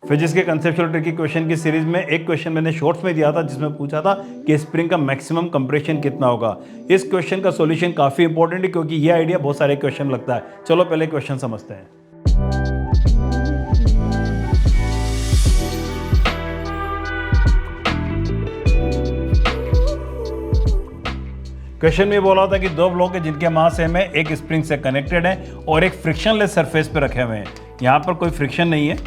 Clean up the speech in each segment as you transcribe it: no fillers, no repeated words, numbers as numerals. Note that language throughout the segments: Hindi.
फिजिक्स के कंसेप्चुअल ट्रिकी क्वेश्चन की सीरीज में एक क्वेश्चन मैंने शॉर्ट्स में दिया था जिसमें पूछा था कि स्प्रिंग का मैक्सिमम कंप्रेशन कितना होगा। इस क्वेश्चन का सॉल्यूशन काफ़ी इंपॉर्टेंट है क्योंकि ये आइडिया बहुत सारे क्वेश्चन लगता है। चलो पहले क्वेश्चन समझते हैं। क्वेश्चन में बोला था कि दो ब्लॉक है जिनके मास सेम है, एक स्प्रिंग से कनेक्टेड है और एक फ्रिक्शनलेस सरफेस पे रखे हुए हैं। यहाँ पर कोई फ्रिक्शन नहीं है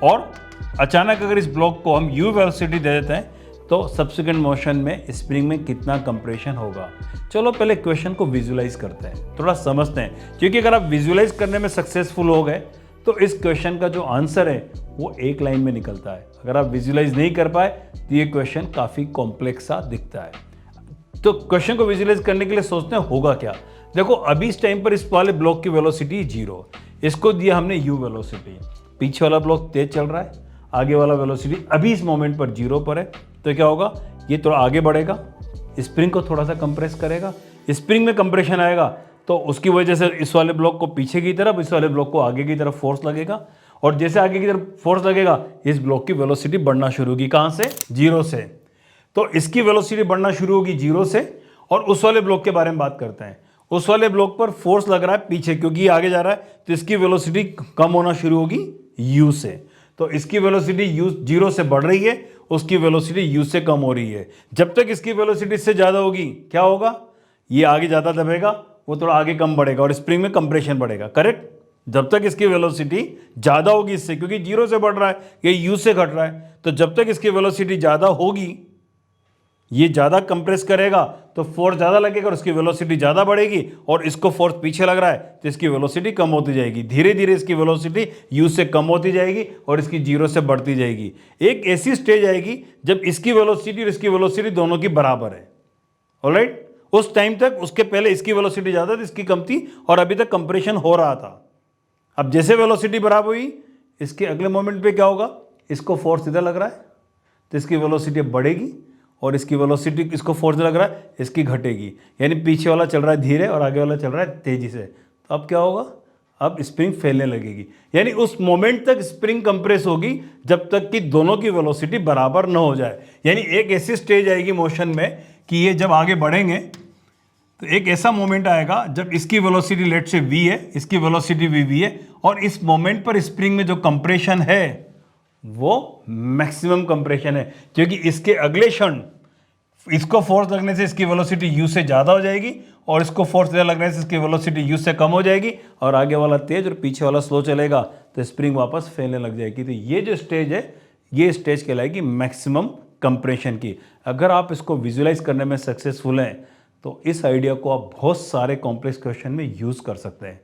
और अचानक अगर इस ब्लॉक को हम u वेलोसिटी दे देते हैं तो सब्सिक्वेंट मोशन में स्प्रिंग में कितना कंप्रेशन होगा। चलो पहले क्वेश्चन को विजुलाइज करते हैं, थोड़ा समझते हैं, क्योंकि अगर आप विजुलाइज करने में सक्सेसफुल हो गए तो इस क्वेश्चन का जो आंसर है वो एक लाइन में निकलता है। अगर आप विजुलाइज नहीं कर पाए तो ये क्वेश्चन काफ़ी कॉम्प्लेक्स सा दिखता है। तो क्वेश्चन को विजुलाइज करने के लिए सोचते हैं होगा क्या। देखो अभी इस टाइम पर इस वाले ब्लॉक की वेलोसिटी 0, इसको दिया हमने u वेलोसिटी, पीछे वाला ब्लॉक तेज चल रहा है, आगे वाला वेलोसिटी अभी इस मोमेंट पर 0 पर है, तो क्या होगा, ये थोड़ा आगे बढ़ेगा, स्प्रिंग को थोड़ा सा कंप्रेस करेगा, स्प्रिंग में कंप्रेशन आएगा तो उसकी वजह से इस वाले ब्लॉक को पीछे की तरफ, इस वाले ब्लॉक को आगे की तरफ फोर्स लगेगा और जैसे आगे की तरफ फोर्स लगेगा इस ब्लॉक की वेलोसिटी बढ़ना शुरू होगी। कहाँ से? 0 से। तो इसकी वेलोसिटी बढ़ना शुरू होगी 0 से और उस वाले ब्लॉक के बारे में बात करते हैं। उस वाले ब्लॉक पर फोर्स लग रहा है पीछे क्योंकि ये आगे जा रहा है तो इसकी वेलोसिटी कम होना शुरू होगी u से। तो इसकी वेलोसिटी u 0 से बढ़ रही है, उसकी वेलोसिटी u से कम हो रही है। जब तक इसकी वेलोसिटी इससे ज़्यादा होगी क्या होगा, ये आगे ज़्यादा दबेगा, वो थोड़ा आगे कम बढ़ेगा और स्प्रिंग में कंप्रेशन बढ़ेगा। करेक्ट? जब तक इसकी वेलोसिटी ज़्यादा होगी इससे, क्योंकि 0 से बढ़ रहा है, ये u से घट रहा है, तो जब तक इसकी वेलोसिटी ज़्यादा होगी, ये ज़्यादा कंप्रेस करेगा तो फोर्स ज़्यादा लगेगा और इसकी वेलोसिटी ज़्यादा बढ़ेगी और इसको फोर्स पीछे लग रहा है तो इसकी वेलोसिटी कम होती जाएगी। धीरे धीरे इसकी वेलोसिटी u से कम होती जाएगी और इसकी 0 से बढ़ती जाएगी। एक ऐसी स्टेज आएगी जब इसकी वेलोसिटी और इसकी वेलोसिटी दोनों की बराबर है। ऑलराइट? उस टाइम तक, उसके पहले इसकी वेलोसिटी ज़्यादा थी, इसकी कम थी और अभी तक कंप्रेशन हो रहा था। अब जैसे वेलोसिटी बराबर हुई, इसके अगले मोमेंट पे क्या होगा, इसको फोर्स इधर लग रहा है तो इसकी वेलोसिटी बढ़ेगी और इसकी वेलोसिटी, इसको फोर्स लग रहा है, इसकी घटेगी। यानी पीछे वाला चल रहा है धीरे और आगे वाला चल रहा है तेजी से। तो अब क्या होगा, अब स्प्रिंग फैलने लगेगी। यानी उस मोमेंट तक स्प्रिंग कंप्रेस होगी जब तक कि दोनों की वेलोसिटी बराबर न हो जाए। यानी एक ऐसी स्टेज आएगी मोशन में कि ये जब आगे बढ़ेंगे तो एक ऐसा मोमेंट आएगा जब इसकी वेलोसिटी लेट से v है, इसकी वेलोसिटी v है और इस मोमेंट पर स्प्रिंग में जो कंप्रेशन है वो मैक्सिमम कंप्रेशन है, क्योंकि इसके अगले क्षण इसको फोर्स लगने से इसकी वेलोसिटी u से ज़्यादा हो जाएगी और इसको फोर्स लगने से इसकी वेलोसिटी u से कम हो जाएगी और आगे वाला तेज और पीछे वाला स्लो चलेगा तो स्प्रिंग वापस फैलने लग जाएगी। तो ये जो स्टेज है, ये स्टेज कहलाएगी मैक्सिमम कंप्रेशन की। अगर आप इसको विजुलाइज करने में सक्सेसफुल हैं तो इस आइडिया को आप बहुत सारे कॉम्प्लेक्स क्वेश्चन में यूज़ कर सकते हैं।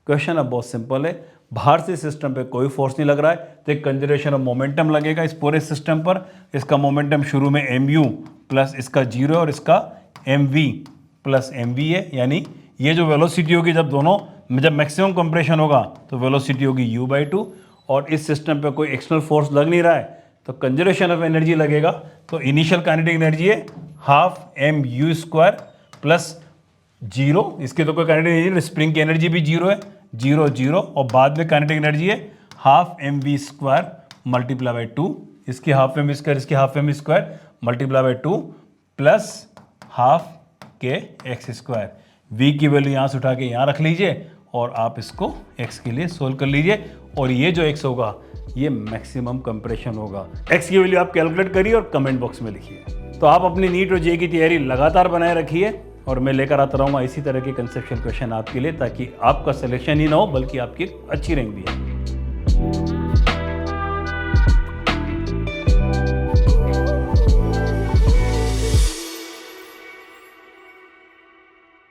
क्वेश्चन अब बहुत सिंपल है, बाहर से सिस्टम पे कोई फोर्स नहीं लग रहा है तो एक कंजर्वेशन ऑफ मोमेंटम लगेगा इस पूरे सिस्टम पर। इसका मोमेंटम शुरू में mu प्लस इसका 0 और इसका mv प्लस mv है। यानी ये जो वेलोसिटी होगी जब मैक्सिमम कंप्रेशन होगा तो वेलोसिटी होगी u/2 और इस सिस्टम पे कोई एक्सटर्नल फोर्स लग नहीं रहा है तो कंजर्वेशन ऑफ एनर्जी लगेगा। तो इनिशियल काइनेटिक एनर्जी है ½ mu² प्लस 0, इसकी तो कोई काइनेटिक एनर्जी नहीं, स्प्रिंग की एनर्जी भी 0 है, 0 0 और बाद में काइनेटिक एनर्जी है ½ mv² × 2, इसकी ½ mv², इसकी ½ mv² × 2 प्लस ½ v की वैल्यू यहाँ से उठा के यहाँ रख लीजिए और आप इसको x के लिए सोल्व कर लीजिए और ये जो x होगा ये मैक्सिमम कंप्रेशन होगा। x की वैल्यू आप कैलकुलेट करिए और कमेंट बॉक्स में लिखिए। तो आप अपनी नीट और जे की तैयारी लगातार बनाए रखिए और मैं लेकर आता रहूँगा इसी तरह के कंसेप्चुअल क्वेश्चन आपके लिए, ताकि आपका सिलेक्शन ही ना हो बल्कि आपकी अच्छी रैंक भी है।